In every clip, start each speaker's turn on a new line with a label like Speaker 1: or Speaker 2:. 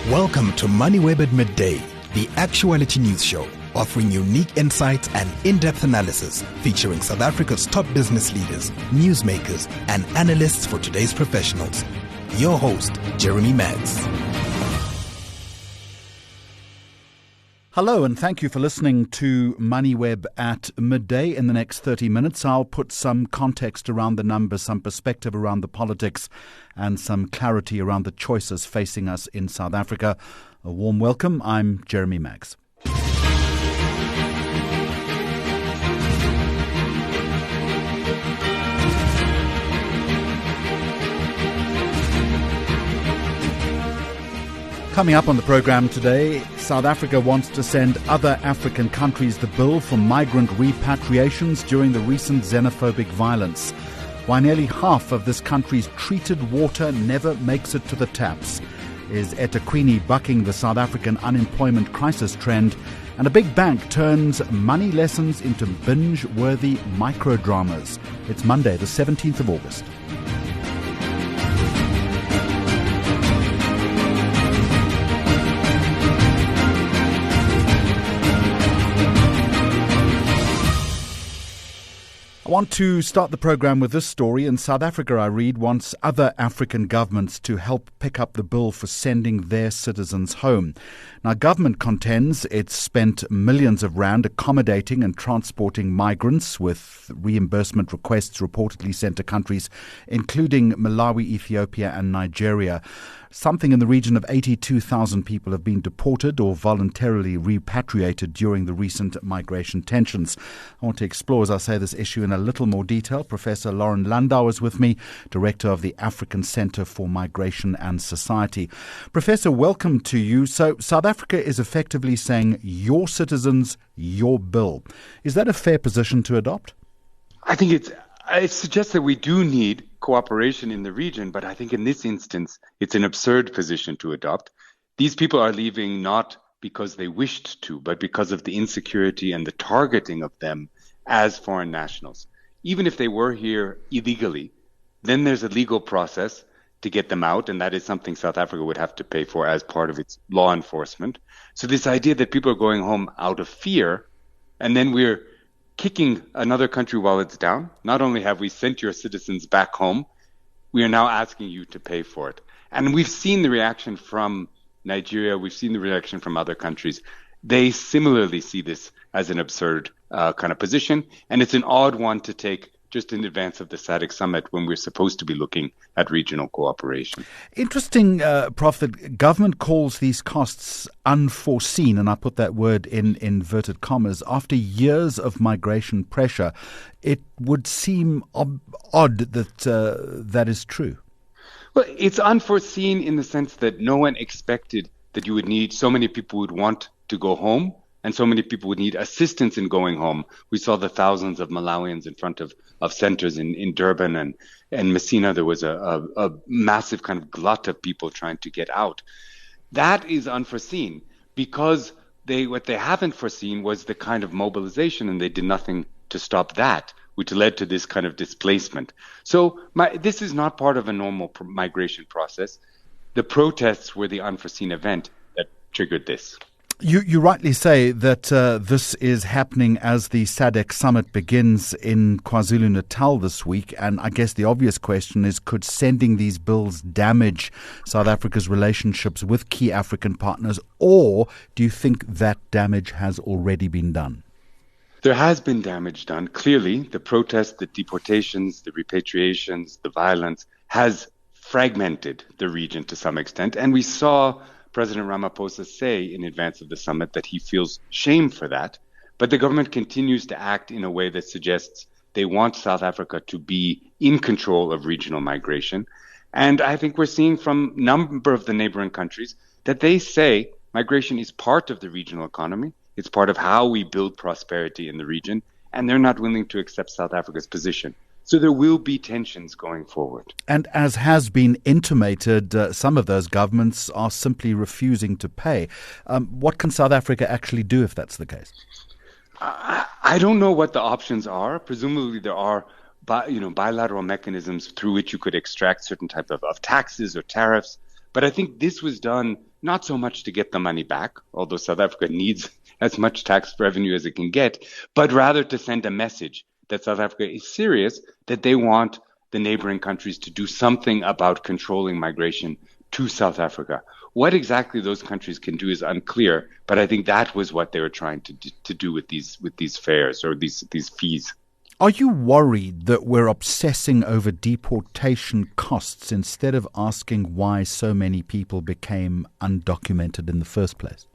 Speaker 1: Welcome to Moneyweb at Midday, the actuality news show, offering unique insights and in-depth analysis featuring South Africa's top business leaders, newsmakers, and analysts for today's professionals. Your host, Jeremy Maggs.
Speaker 2: Hello, and thank you for listening to Moneyweb at Midday. In the next 30 minutes, I'll put some context around the numbers, some perspective around the politics, and some clarity around the choices facing us in South Africa. A warm welcome. I'm Jeremy Maggs. Coming up on the program today, South Africa wants to send other African countries the bill for migrant repatriations during the recent xenophobic violence. Why nearly half of this country's treated water never makes it to the taps. Is eThekwini bucking the South African unemployment crisis trend? And a big bank turns money lessons into binge-worthy microdramas. It's Monday, the 17th of August. I want to start the program with this story. In South Africa, I read, wants other African governments to help pick up the bill for sending their citizens home. Now, government contends it's spent millions of rand accommodating and transporting migrants, with reimbursement requests reportedly sent to countries including Malawi, Ethiopia and Nigeria. Something in the region of 82,000 people have been deported or voluntarily repatriated during the recent migration tensions. I want to explore, as I say, this issue in a little more detail. Professor Lauren Landau is with me, Director of the African Centre for Migration and Society. Professor, welcome to you. So South Africa is effectively saying, your citizens, your bill. Is that a fair position to adopt?
Speaker 3: I think it suggests that we do need cooperation in the region, but I think in this instance, it's an absurd position to adopt. These people are leaving not because they wished to, but because of the insecurity and the targeting of them as foreign nationals. Even if they were here illegally, then there's a legal process to get them out, and that is something South Africa would have to pay for as part of its law enforcement. So this idea that people are going home out of fear, and then we're kicking another country while it's down. Not only have we sent your citizens back home, we are now asking you to pay for it. And we've seen the reaction from Nigeria. We've seen the reaction from other countries. They similarly see this as an absurd kind of position. And it's an odd one to take just in advance of the SADC summit when we're supposed to be looking at regional cooperation.
Speaker 2: Interesting, Prof, that government calls these costs unforeseen, and I put that word in inverted commas. After years of migration pressure, it would seem odd that that is true.
Speaker 3: Well, it's unforeseen in the sense that no one expected that you would need so many people would want to go home, and so many people would need assistance in going home. We saw the thousands of Malawians in front of centers in Durban and Messina. There was a massive kind of glut of people trying to get out. That is unforeseen because what they haven't foreseen was the kind of mobilization, and they did nothing to stop that, which led to this kind of displacement. So this is not part of a normal migration process. The protests were the unforeseen event that triggered this.
Speaker 2: You rightly say that this is happening as the SADC summit begins in KwaZulu-Natal this week. And I guess the obvious question is, could sending these bills damage South Africa's relationships with key African partners, or do you think that damage has already been done?
Speaker 3: There has been damage done. Clearly, the protests, the deportations, the repatriations, the violence has fragmented the region to some extent. And we saw President Ramaphosa say in advance of the summit that he feels shame for that. But the government continues to act in a way that suggests they want South Africa to be in control of regional migration. And I think we're seeing from a number of the neighboring countries that they say migration is part of the regional economy. It's part of how we build prosperity in the region. And they're not willing to accept South Africa's position. So there will be tensions going forward.
Speaker 2: And as has been intimated, some of those governments are simply refusing to pay. What can South Africa actually do if that's the case?
Speaker 3: I don't know what the options are. Presumably there are bilateral mechanisms through which you could extract certain type of taxes or tariffs. But I think this was done not so much to get the money back, although South Africa needs as much tax revenue as it can get, but rather to send a message that South Africa is serious, that they want the neighboring countries to do something about controlling migration to South Africa. What exactly those countries can do is unclear, but I think that was what they were trying to do with these fares or these fees.
Speaker 2: Are you worried that we're obsessing over deportation costs instead of asking why so many people became undocumented in the first place?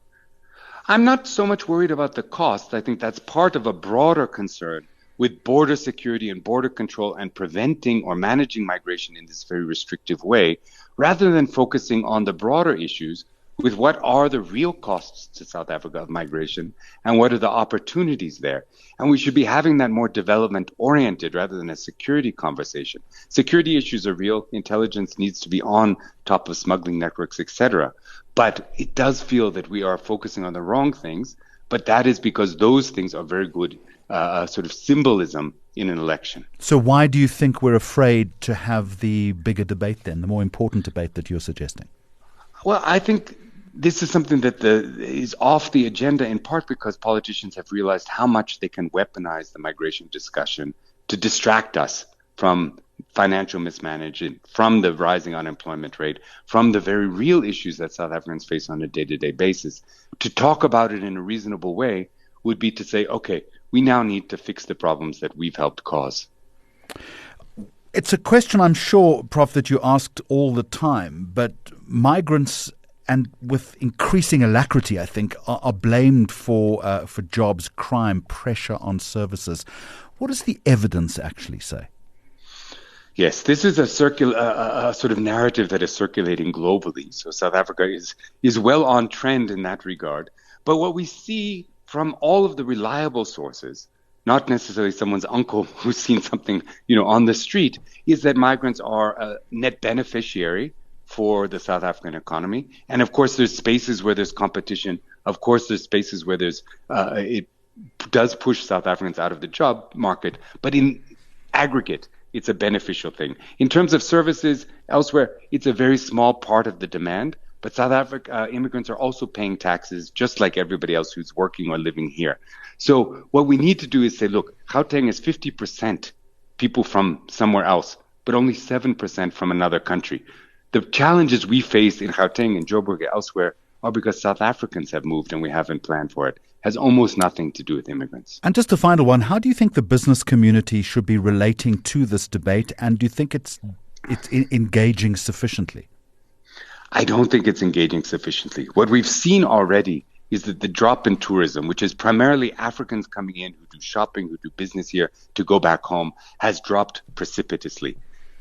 Speaker 3: I'm not so much worried about the cost. I think that's part of a broader concern with border security and border control and preventing or managing migration in this very restrictive way, rather than focusing on the broader issues with what are the real costs to South Africa of migration and what are the opportunities there. And we should be having that more development-oriented rather than a security conversation. Security issues are real. Intelligence needs to be on top of smuggling networks, etc. But it does feel that we are focusing on the wrong things, but that is because those things are very good sort of symbolism in an election.
Speaker 2: So why do you think we're afraid to have the bigger debate then, the more important debate that you're suggesting?
Speaker 3: Well, I think this is something that is off the agenda in part because politicians have realized how much they can weaponize the migration discussion to distract us from financial mismanagement, from the rising unemployment rate, from the very real issues that South Africans face on a day-to-day basis. To talk about it in a reasonable way would be to say, okay, we now need to fix the problems that we've helped cause.
Speaker 2: It's a question, I'm sure, Prof, that you asked all the time, but migrants, and with increasing alacrity, I think, are blamed for jobs, crime, pressure on services. What does the evidence actually say?
Speaker 3: Yes, this is a sort of narrative that is circulating globally. So South Africa is well on trend in that regard. But what we see from all of the reliable sources, not necessarily someone's uncle who's seen something, on the street, is that migrants are a net beneficiary for the South African economy. And of course, there's spaces where there's competition. Of course, there's spaces where it does push South Africans out of the job market. But in aggregate, it's a beneficial thing. In terms of services elsewhere, it's a very small part of the demand. But South Africa immigrants are also paying taxes just like everybody else who's working or living here. So what we need to do is say, look, Gauteng is 50% people from somewhere else, but only 7% from another country. The challenges we face in Gauteng and Joburg and elsewhere are because South Africans have moved and we haven't planned for it. It has almost nothing to do with immigrants.
Speaker 2: And just a final one, how do you think the business community should be relating to this debate? And do you think it's engaging sufficiently?
Speaker 3: I don't think it's engaging sufficiently. What we've seen already is that the drop in tourism, which is primarily Africans coming in who do shopping, who do business here, to go back home, has dropped precipitously.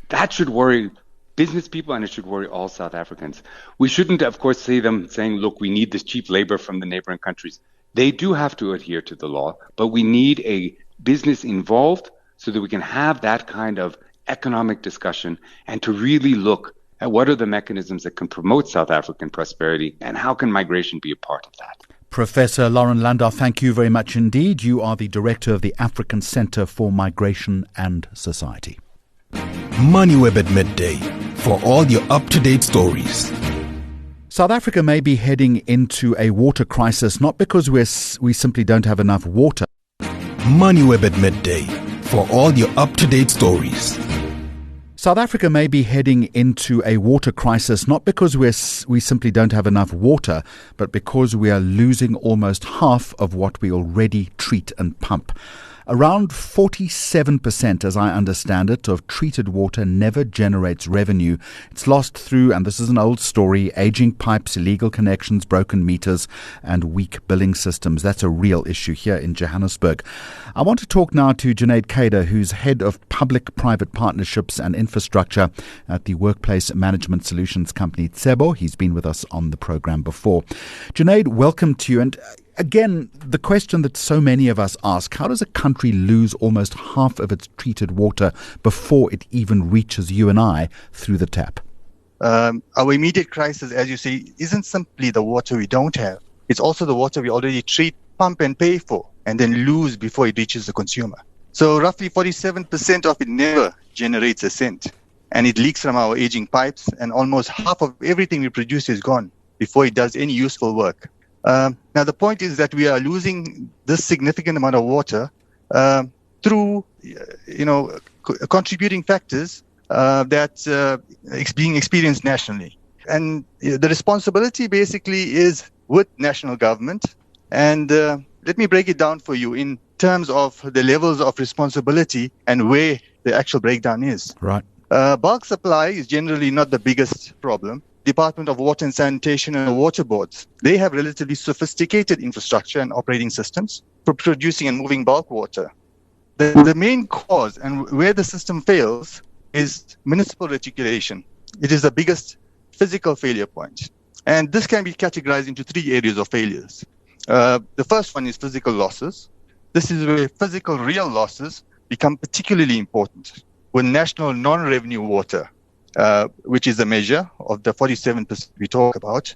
Speaker 3: That should worry business people and it should worry all South Africans. We shouldn't, of course, see them saying, look, we need this cheap labor from the neighboring countries. They do have to adhere to the law, but we need a business involved so that we can have that kind of economic discussion and to really look at what are the mechanisms that can promote South African prosperity and how can migration be a part of that.
Speaker 2: Professor Lauren Landau, thank you very much indeed. You are the director of the African Centre for Migration and Society.
Speaker 1: Moneyweb at midday for all your up-to-date stories.
Speaker 2: South Africa may be heading into a water crisis, not because we simply don't have enough water.
Speaker 1: Moneyweb at midday for all your up-to-date stories.
Speaker 2: South Africa may be heading into a water crisis, not because we simply don't have enough water, but because we are losing almost half of what we already treat and pump. Around 47%, as I understand it, of treated water never generates revenue. It's lost through, and this is an old story, aging pipes, illegal connections, broken meters, and weak billing systems. That's a real issue here in Johannesburg. I want to talk now to Junaid Kader, who's head of public-private partnerships and infrastructure at the workplace management solutions company Tsebo. He's been with us on the program before. Junaid, welcome to you. And again, the question that so many of us ask, how does a country lose almost half of its treated water before it even reaches you and I through the tap?
Speaker 4: Our immediate crisis, as you say, isn't simply the water we don't have. It's also the water we already treat, pump and pay for, and then lose before it reaches the consumer. So roughly 47% of it never generates a cent. And it leaks from our aging pipes, and almost half of everything we produce is gone. before it does any useful work. Now, the point is that we are losing this significant amount of water through, contributing factors that being experienced nationally. And the responsibility basically is with national government. And let me break it down for you in terms of the levels of responsibility and where the actual breakdown is.
Speaker 2: Right.
Speaker 4: Bulk supply is generally not the biggest problem. Department of Water and Sanitation and water boards, they have relatively sophisticated infrastructure and operating systems for producing and moving bulk water. The main cause and where the system fails is municipal reticulation. It is the biggest physical failure point. And this can be categorized into three areas of failures. The first one is physical losses. This is where physical real losses become particularly important when national non-revenue water, which is a measure of the 47% we talk about,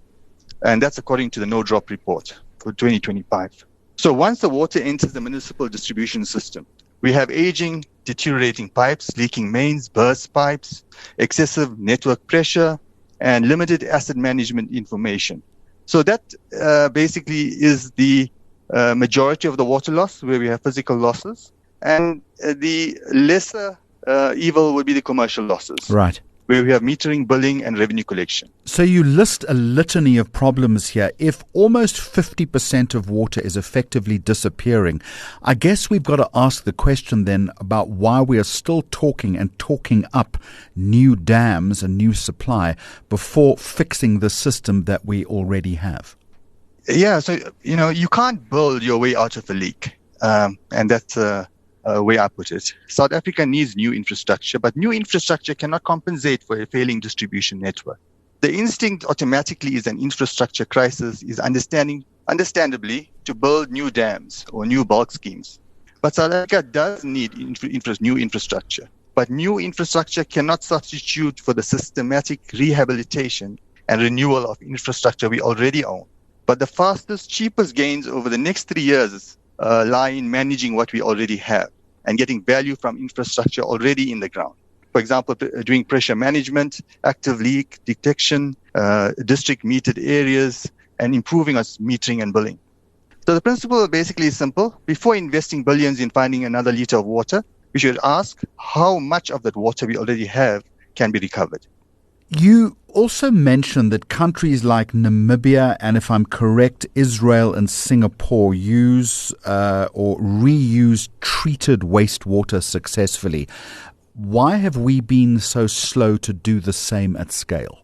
Speaker 4: and that's according to the No Drop report for 2025. So once the water enters the municipal distribution system, we have aging, deteriorating pipes, leaking mains, burst pipes, excessive network pressure, and limited asset management information. So that basically is the majority of the water loss, where we have physical losses. And the lesser evil would be the commercial losses.
Speaker 2: Right.
Speaker 4: Where we have metering, billing, and revenue collection.
Speaker 2: So you list a litany of problems here. If almost 50% of water is effectively disappearing, I guess we've got to ask the question then about why we are still talking up new dams and new supply before fixing the system that we already have.
Speaker 4: Yeah, so, you can't build your way out of a leak. And that's way I put it. South Africa needs new infrastructure, but new infrastructure cannot compensate for a failing distribution network. The instinct automatically is an infrastructure crisis is understandably to build new dams or new bulk schemes. But South Africa does need new infrastructure. But new infrastructure cannot substitute for the systematic rehabilitation and renewal of infrastructure we already own. But the fastest, cheapest gains over the next 3 years lie in managing what we already have and getting value from infrastructure already in the ground. For example, doing pressure management, active leak detection, district metered areas, and improving our metering and billing. So the principle basically is simple. Before investing billions in finding another liter of water, we should ask how much of that water we already have can be recovered.
Speaker 2: You also mentioned that countries like Namibia and, if I'm correct, Israel and Singapore use or reuse treated wastewater successfully. Why have we been so slow to do the same at scale?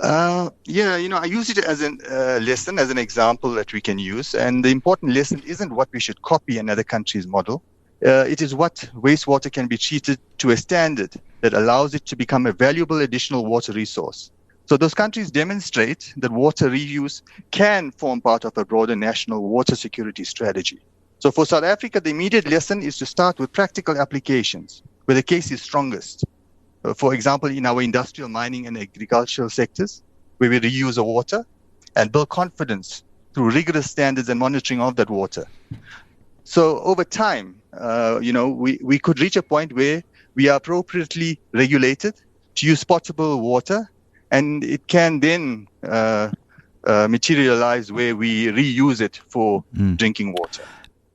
Speaker 4: I use it as a lesson, as an example that we can use. And the important lesson isn't what we should copy another country's model. It is what wastewater can be treated to a standard that allows it to become a valuable additional water resource. So those countries demonstrate that water reuse can form part of a broader national water security strategy. So for South Africa, the immediate lesson is to start with practical applications where the case is strongest. For example, in our industrial, mining and agricultural sectors, where we reuse the water and build confidence through rigorous standards and monitoring of that water. So over time, we could reach a point where we are appropriately regulated to use potable water, and it can then materialize where we reuse it for drinking water.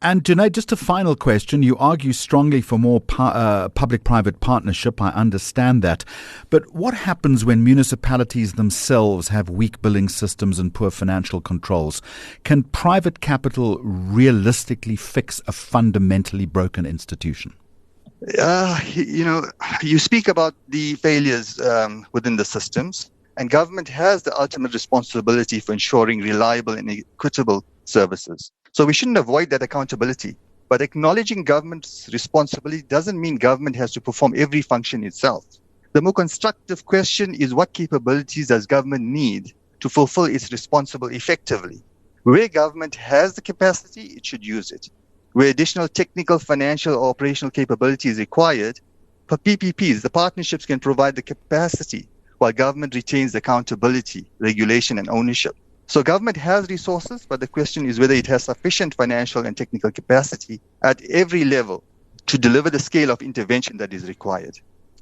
Speaker 2: And Junaid, just a final question. You argue strongly for more public-private partnership. I understand that. But what happens when municipalities themselves have weak billing systems and poor financial controls? Can private capital realistically fix a fundamentally broken institution?
Speaker 4: You speak about the failures within the systems, and government has the ultimate responsibility for ensuring reliable and equitable services. So we shouldn't avoid that accountability. But acknowledging government's responsibility doesn't mean government has to perform every function itself. The more constructive question is, what capabilities does government need to fulfill its responsibility effectively? Where government has the capacity, it should use it. Where additional technical, financial, or operational capability is required, for PPPs, the partnerships can provide the capacity while government retains the accountability, regulation, and ownership. So government has resources, but the question is whether it has sufficient financial and technical capacity at every level to deliver the scale of intervention that is required.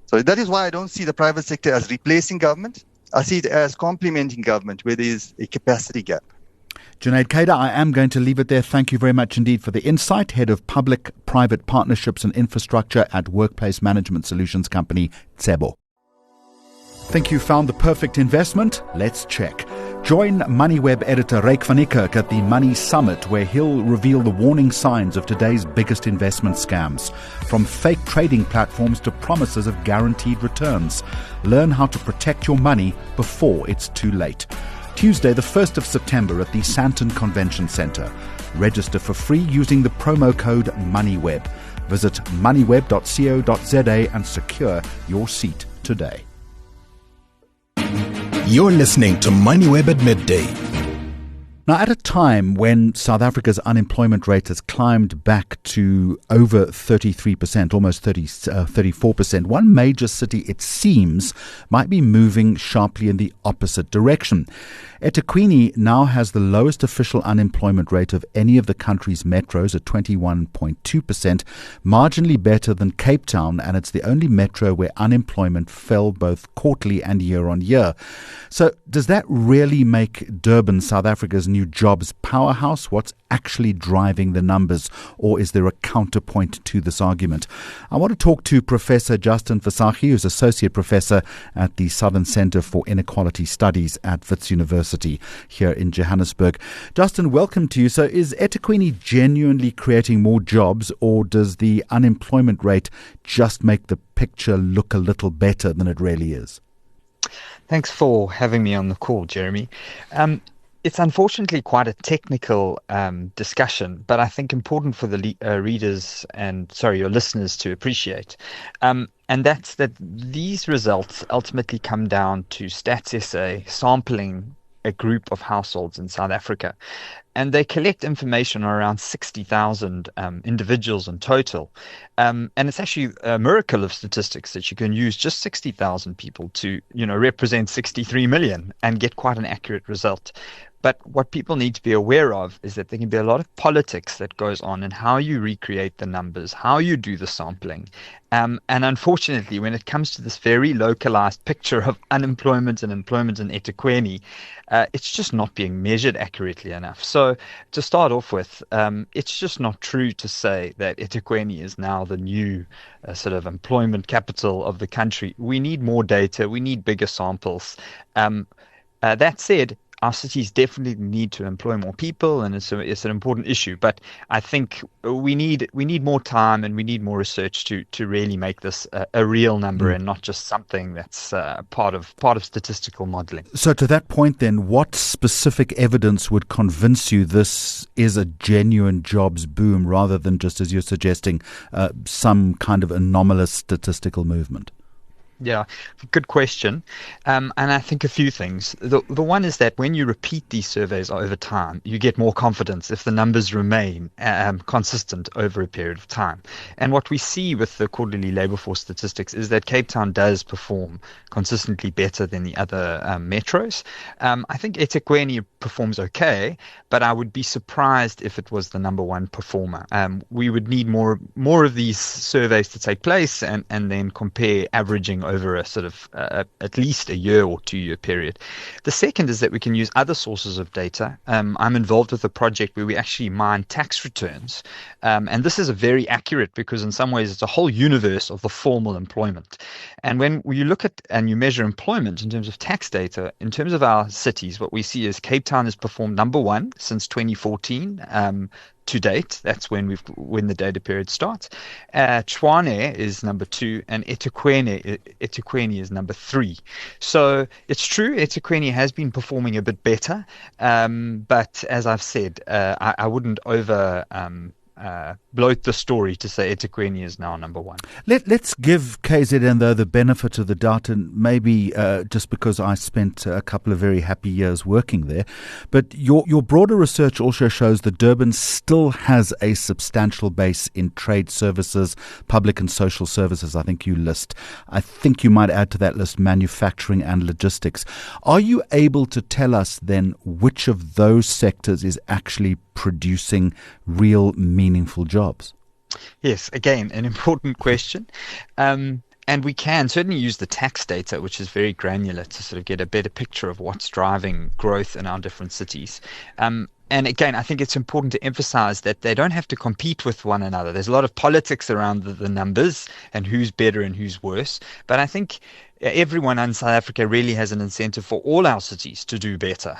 Speaker 4: So that is why I don't see the private sector as replacing government. I see it as complementing government where there is a capacity gap.
Speaker 2: Junaid Kader, I am going to leave it there. Thank you very much indeed for the insight. Head of Public-Private Partnerships and Infrastructure at Workplace Management Solutions company Tsebo. Think you found the perfect investment? Let's check. Join Moneyweb editor Ryk van Niekerk at the Money Summit, where he'll reveal the warning signs of today's biggest investment scams, from fake trading platforms to promises of guaranteed returns. Learn how to protect your money before it's too late. Tuesday, the 1st of September at the Sandton Convention Centre. Register for free using the promo code MONEYWEB. Visit moneyweb.co.za and secure your seat today.
Speaker 1: You're listening to Moneyweb at midday.
Speaker 2: Now, at a time when South Africa's unemployment rate has climbed back to over 33%, almost 34%, one major city, it seems, might be moving sharply in the opposite direction. eThekwini now has the lowest official unemployment rate of any of the country's metros at 21.2%, marginally better than Cape Town, and it's the only metro where unemployment fell both quarterly and year on year. So does that really make Durban South Africa's new jobs powerhouse? What's actually driving the numbers, or is there a counterpoint to this argument? I want to talk to Professor Justin Visagie, who's Associate Professor at the Southern Centre for Inequality Studies at Wits University here in Johannesburg. Justin, welcome to you. So is eThekwini genuinely creating more jobs, or does the unemployment rate just make the picture look a little better than it really is?
Speaker 5: Thanks for having me on the call, Jeremy. It's unfortunately quite a technical discussion, but I think important for the your listeners to appreciate. And that's that these results ultimately come down to Stats SA sampling a group of households in South Africa. And they collect information on around 60,000 individuals in total. And it's actually a miracle of statistics that you can use just 60,000 people to, represent 63 million and get quite an accurate result. But what people need to be aware of is that there can be a lot of politics that goes on in how you recreate the numbers, how you do the sampling. And unfortunately, when it comes to this very localized picture of unemployment and employment in eThekwini, it's just not being measured accurately enough. So to start off with, it's just not true to say that eThekwini is now the new sort of employment capital of the country. We need more data. We need bigger samples. That said, our cities definitely need to employ more people, and it's an important issue. But I think we need more time and we need more research to really make this a real number and not just something that's part of statistical modeling.
Speaker 2: So to that point, then, what specific evidence would convince you this is a genuine jobs boom, rather than just, as you're suggesting, some kind of anomalous statistical movement?
Speaker 5: Yeah, good question. And I think a few things. The one is that when you repeat these surveys over time, you get more confidence if the numbers remain consistent over a period of time. And what we see with the quarterly labour force statistics is that Cape Town does perform consistently better than the other metros. I think eThekwini performs okay, but I would be surprised if it was the number one performer. We would need more of these surveys to take place and then compare averaging over a sort of at least a year or 2 year period. The second is that we can use other sources of data. I'm involved with a project where we actually mine tax returns. And this is very accurate because in some ways it's a whole universe of the formal employment. And when you look at and you measure employment in terms of tax data, in terms of our cities, what we see is Cape Town has performed number one since 2014. To date, that's when the data period starts. Tshwane is number two, and eThekwini is number three. So it's true, eThekwini has been performing a bit better, but as I've said, I wouldn't bloat the story to say eThekwini is now number one.
Speaker 2: Let's give KZN, though, the benefit of the doubt, and maybe just because I spent a couple of very happy years working there. But your broader research also shows that Durban still has a substantial base in trade services, public and social services, I think you list. I think you might add to that list manufacturing and logistics. Are you able to tell us then which of those sectors is actually producing real meaningful jobs?
Speaker 5: Yes, again, an important question. And we can certainly use the tax data, which is very granular, to sort of get a better picture of what's driving growth in our different cities. And again, I think it's important to emphasize that they don't have to compete with one another. There's a lot of politics around the numbers and who's better and who's worse. But I think everyone in South Africa really has an incentive for all our cities to do better.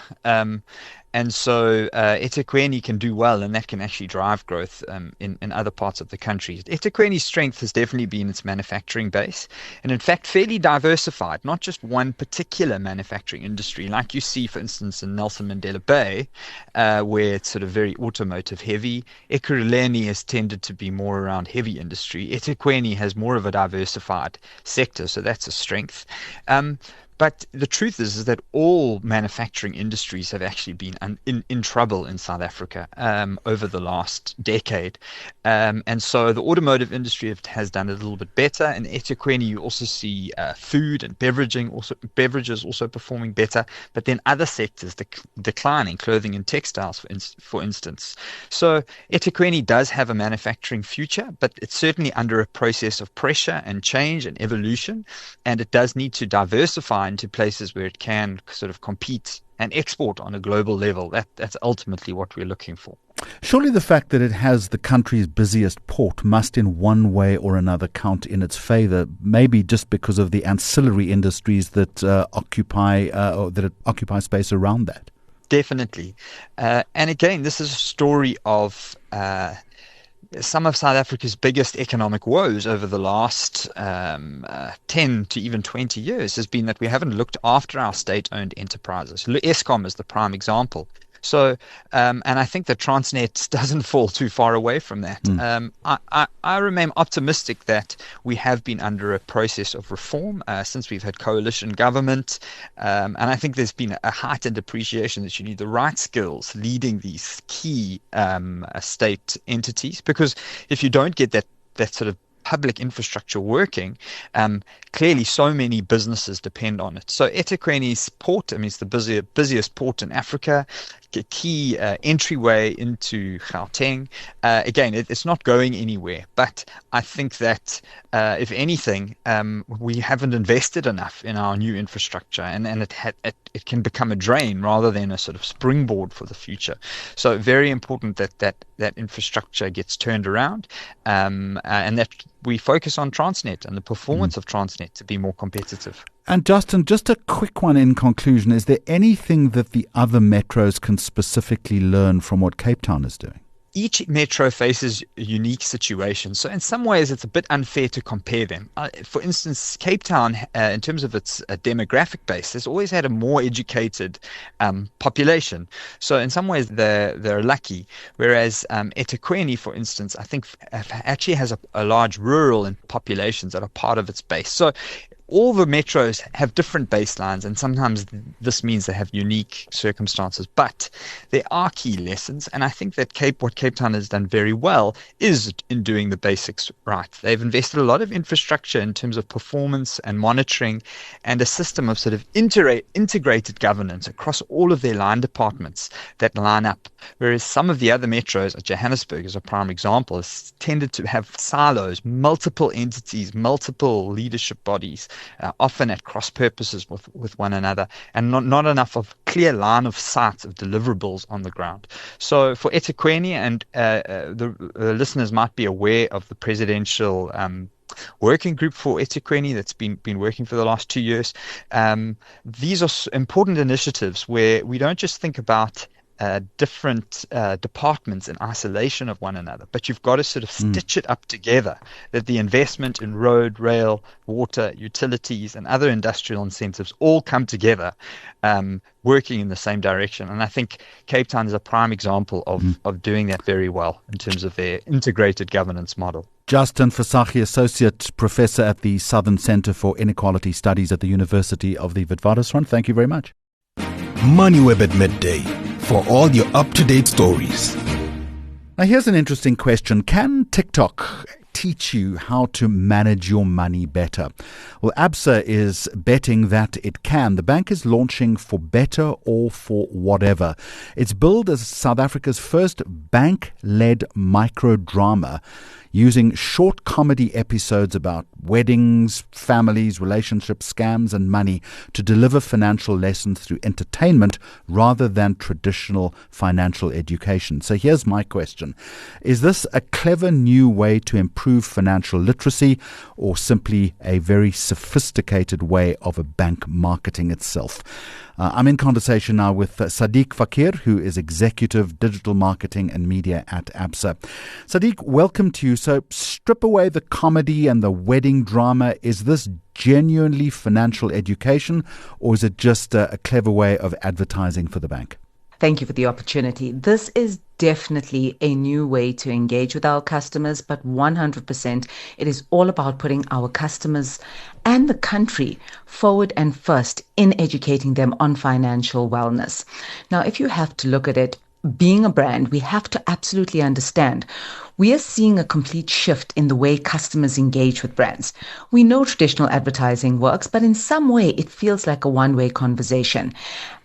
Speaker 5: And so eThekwini can do well, and that can actually drive growth in other parts of the country. eThekwini's strength has definitely been its manufacturing base, and in fact fairly diversified, not just one particular manufacturing industry, like you see, for instance, in Nelson Mandela Bay, where it's sort of very automotive heavy. Ekurhuleni has tended to be more around heavy industry. eThekwini has more of a diversified sector, so that's a strength. But the truth is that all manufacturing industries have actually been in trouble in South Africa over the last decade. And so the automotive industry has done a little bit better. In eThekwini, you also see food and beverages also performing better, but then other sectors declining, clothing and textiles, for instance. So eThekwini does have a manufacturing future, but it's certainly under a process of pressure and change and evolution, and it does need to diversify into places where it can sort of compete and export on a global level. That's ultimately what we're looking for.
Speaker 2: Surely the fact that it has the country's busiest port must in one way or another count in its favor, maybe just because of the ancillary industries that occupy space around that.
Speaker 5: Definitely. And again, this is a story of some of South Africa's biggest economic woes over the last 10 to even 20 years has been that we haven't looked after our state-owned enterprises. Eskom is the prime example. So, and I think that Transnet doesn't fall too far away from that. I remain optimistic that we have been under a process of reform since we've had coalition government. And I think there's been a heightened appreciation that you need the right skills leading these key state entities. Because if you don't get that sort of public infrastructure working, clearly so many businesses depend on it. So eThekwini's port, it's the busiest port in Africa, a key entryway into Gauteng. Again, it's not going anywhere, but I think that if anything, we haven't invested enough in our new infrastructure, and it can become a drain rather than a sort of springboard for the future. So very important that infrastructure gets turned around, and that we focus on Transnet and the performance of Transnet to be more competitive.
Speaker 2: And Justin, just a quick one in conclusion. Is there anything that the other metros can specifically learn from what Cape Town is doing?
Speaker 5: Each metro faces a unique situation. So in some ways, it's a bit unfair to compare them. For instance, Cape Town, in terms of its demographic base, has always had a more educated population. So in some ways, they're lucky. Whereas eThekwini, for instance, I think actually has a large rural populations that are part of its base. So all the metros have different baselines, and sometimes this means they have unique circumstances. But there are key lessons, and I think that what Cape Town has done very well is in doing the basics right. They've invested a lot of infrastructure in terms of performance and monitoring, and a system of sort of integrated governance across all of their line departments that line up. Whereas some of the other metros, Johannesburg is a prime example, has tended to have silos, multiple entities, multiple leadership bodies, often at cross purposes with one another, and not enough of clear line of sight of deliverables on the ground. So for eThekwini, and the listeners might be aware of the presidential working group for eThekwini that's been working for the last 2 years. These are important initiatives where we don't just think about different departments in isolation of one another, but you've got to sort of stitch it up together, that the investment in road, rail, water, utilities, and other industrial incentives all come together, working in the same direction. And I think Cape Town is a prime example of doing that very well in terms of their integrated governance model.
Speaker 2: Justin Fasaki, Associate Professor at the Southern Centre for Inequality Studies at the University of the Witwatersrand. Thank you very much.
Speaker 1: Moneyweb at midday, for all your up-to-date stories.
Speaker 2: Now here's an interesting question. Can TikTok teach you how to manage your money better? Well, ABSA is betting that it can. The bank is launching For Better or For Whatever. It's billed as South Africa's first bank-led micro drama. using short comedy episodes about weddings, families, relationships, scams, and money to deliver financial lessons through entertainment rather than traditional financial education. So here's my question. Is this a clever new way to improve financial literacy, or simply a very sophisticated way of a bank marketing itself? I'm in conversation now with Sadiq Fakir, who is Executive Digital Marketing and Media at ABSA. Sadiq, welcome to you. So strip away the comedy and the wedding drama. Is this genuinely financial education, or is it just a clever way of advertising for the bank?
Speaker 6: Thank you for the opportunity. This is definitely a new way to engage with our customers, but 100% it is all about putting our customers and the country forward and first in educating them on financial wellness. Now, if you have to look at it, being a brand, we have to absolutely understand we are seeing a complete shift in the way customers engage with brands. We know traditional advertising works, but in some way it feels like a one-way conversation,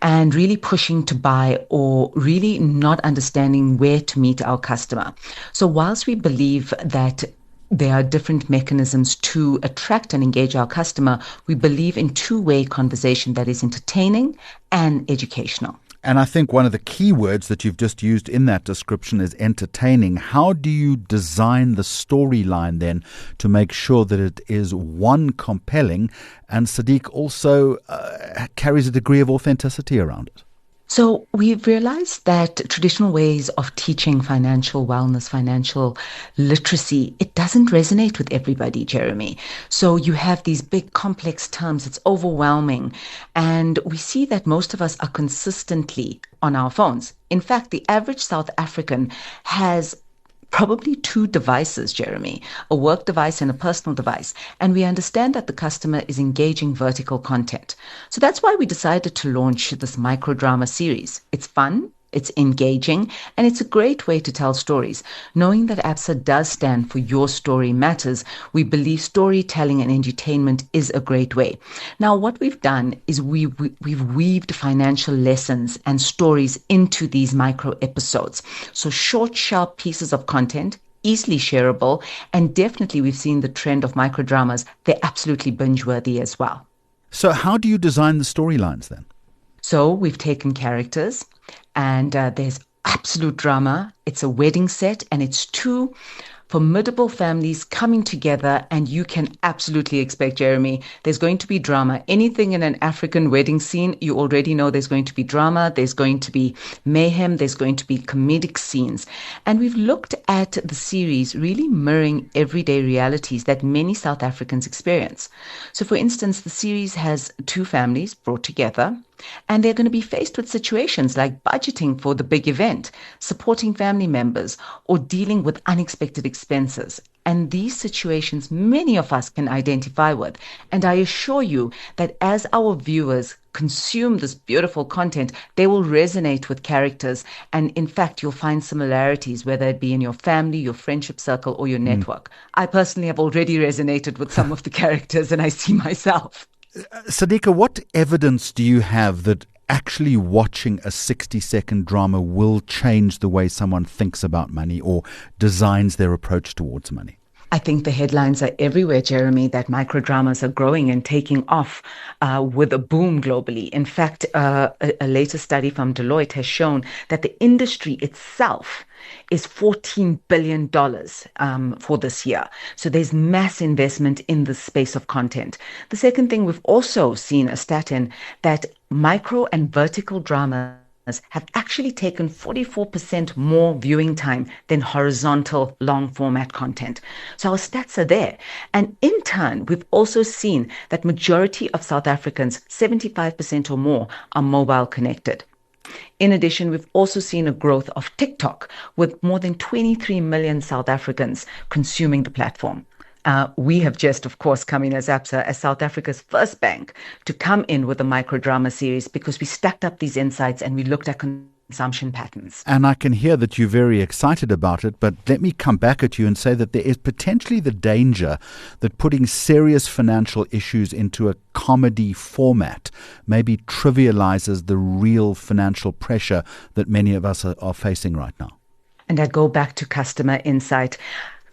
Speaker 6: and really pushing to buy or really not understanding where to meet our customer. So whilst we believe that there are different mechanisms to attract and engage our customer, we believe in two-way conversation that is entertaining and educational.
Speaker 2: And I think one of the key words that you've just used in that description is entertaining. How do you design the storyline then to make sure that it is, one, compelling, and Sadiq also carries a degree of authenticity around it?
Speaker 6: So we've realized that traditional ways of teaching financial wellness, financial literacy, it doesn't resonate with everybody, Jeremy. So you have these big complex terms, it's overwhelming. And we see that most of us are consistently on our phones. In fact, the average South African has probably two devices, Jeremy, a work device and a personal device. And we understand that the customer is engaging vertical content. So that's why we decided to launch this microdrama series. It's fun, it's engaging, and it's a great way to tell stories. Knowing that ABSA does stand for Your Story Matters, we believe storytelling and entertainment is a great way. Now, what we've done is we've weaved financial lessons and stories into these micro episodes. So short, sharp pieces of content, easily shareable, and definitely we've seen the trend of microdramas. They're absolutely binge-worthy as well.
Speaker 2: So how do you design the storylines then?
Speaker 6: So we've taken characters, and there's absolute drama. It's a wedding set, and it's two formidable families coming together, and you can absolutely expect, Jeremy, there's going to be drama. Anything in an African wedding scene, you already know there's going to be drama, there's going to be mayhem, there's going to be comedic scenes. And we've looked at the series really mirroring everyday realities that many South Africans experience. So for instance, the series has two families brought together, and they're going to be faced with situations like budgeting for the big event, supporting family members, or dealing with unexpected expenses. And these situations, many of us can identify with. And I assure you that as our viewers consume this beautiful content, they will resonate with characters. And in fact, you'll find similarities, whether it be in your family, your friendship circle, or your network. I personally have already resonated with some of the characters, and I see myself.
Speaker 2: Sadiqa, what evidence do you have that actually watching a 60-second drama will change the way someone thinks about money or designs their approach towards money?
Speaker 6: I think the headlines are everywhere, Jeremy, that microdramas are growing and taking off with a boom globally. In fact, a latest study from Deloitte has shown that the industry itself is $14 billion for this year. So there's mass investment in the space of content. The second thing, we've also seen a stat in that micro and vertical dramas have actually taken 44% more viewing time than horizontal long format content. So our stats are there. And in turn, we've also seen that majority of South Africans, 75% or more, are mobile connected. In addition, we've also seen a growth of TikTok with more than 23 million South Africans consuming the platform. We have just, of course, come in as ABSA, as South Africa's first bank, to come in with a microdrama series because we stacked up these insights and we looked at consumption patterns.
Speaker 2: And I can hear that you're very excited about it, but let me come back at you and say that there is potentially the danger that putting serious financial issues into a comedy format maybe trivializes the real financial pressure that many of us are facing right now.
Speaker 6: And I go back to customer insight.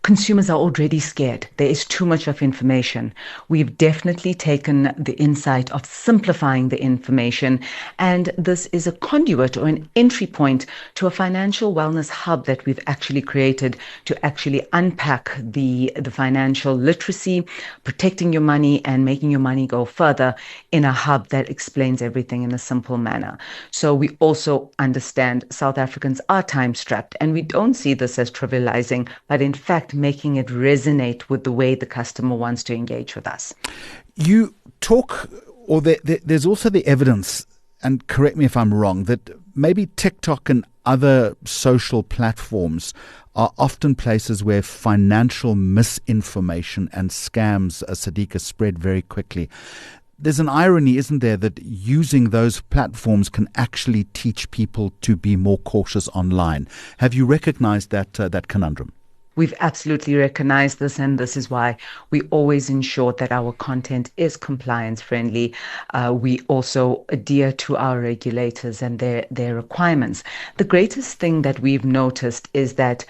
Speaker 6: consumers are already scared. There is too much of information. We've definitely taken the insight of simplifying the information, and this is a conduit or an entry point to a financial wellness hub that we've actually created to actually unpack the financial literacy, protecting your money and making your money go further in a hub that explains everything in a simple manner. So we also understand South Africans are time-strapped, and we don't see this as trivializing, but in fact making it resonate with the way the customer wants to engage with us.
Speaker 2: You talk, or there's also the evidence, and correct me if I'm wrong, that maybe TikTok and other social platforms are often places where financial misinformation and scams, Sadiqa, spread very quickly. There's an irony, isn't there, that using those platforms can actually teach people to be more cautious online. Have you recognized that conundrum?
Speaker 6: We've absolutely recognized this, and this is why we always ensure that our content is compliance friendly. We also adhere to our regulators and their requirements. The greatest thing that we've noticed is that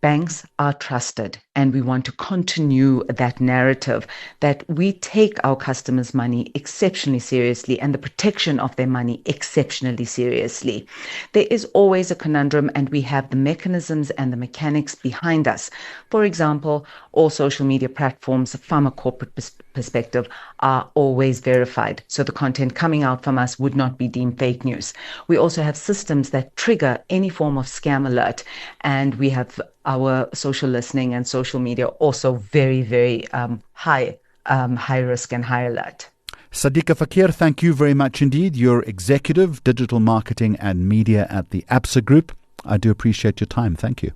Speaker 6: banks are trusted, and we want to continue that narrative that we take our customers' money exceptionally seriously and the protection of their money exceptionally seriously. There is always a conundrum, and we have the mechanisms and the mechanics behind us. For example, all social media platforms from a corporate perspective are always verified, so the content coming out from us would not be deemed fake news. We also have systems that trigger any form of scam alert, and we have our social listening and social media also very, very high risk and high alert.
Speaker 2: Sadiqa Fakir, thank you very much indeed. You're Executive Digital Marketing and Media at the ABSA Group. I do appreciate your time. Thank you.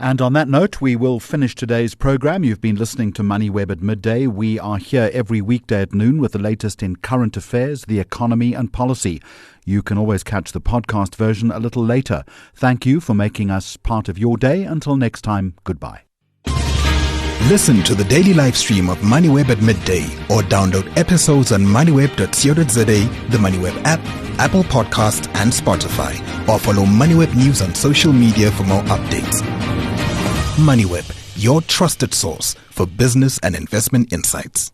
Speaker 2: And on that note, we will finish today's program. You've been listening to Moneyweb at midday. We are here every weekday at noon with the latest in current affairs, the economy and policy. You can always catch the podcast version a little later. Thank you for making us part of your day. Until next time, goodbye.
Speaker 1: Listen to the daily live stream of Moneyweb at midday or download episodes on moneyweb.co.za, the Moneyweb app, Apple Podcasts and Spotify, or follow Moneyweb News on social media for more updates. Moneyweb, your trusted source for business and investment insights.